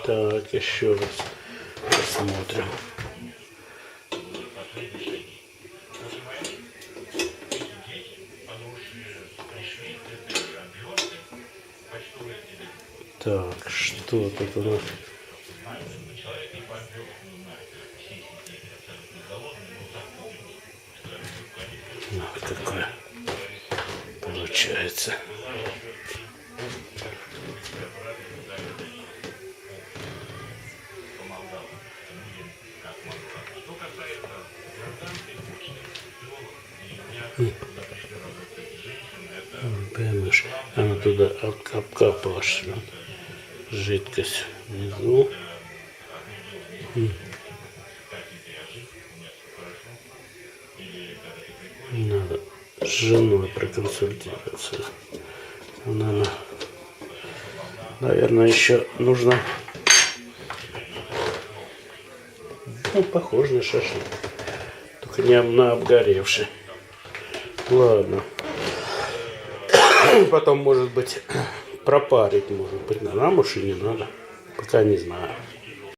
Так, еще раз посмотрим. Так, что тут у нас? Вот какое получается. Прямо она туда обкапала жидкость внизу. Надо с женой проконсультироваться. Наверное, еще нужно. Ну, похоже на шашлык. Только не на обгоревший. Ладно. Потом, может быть, пропарить, может быть, на рамуш и не надо. Пока не знаю.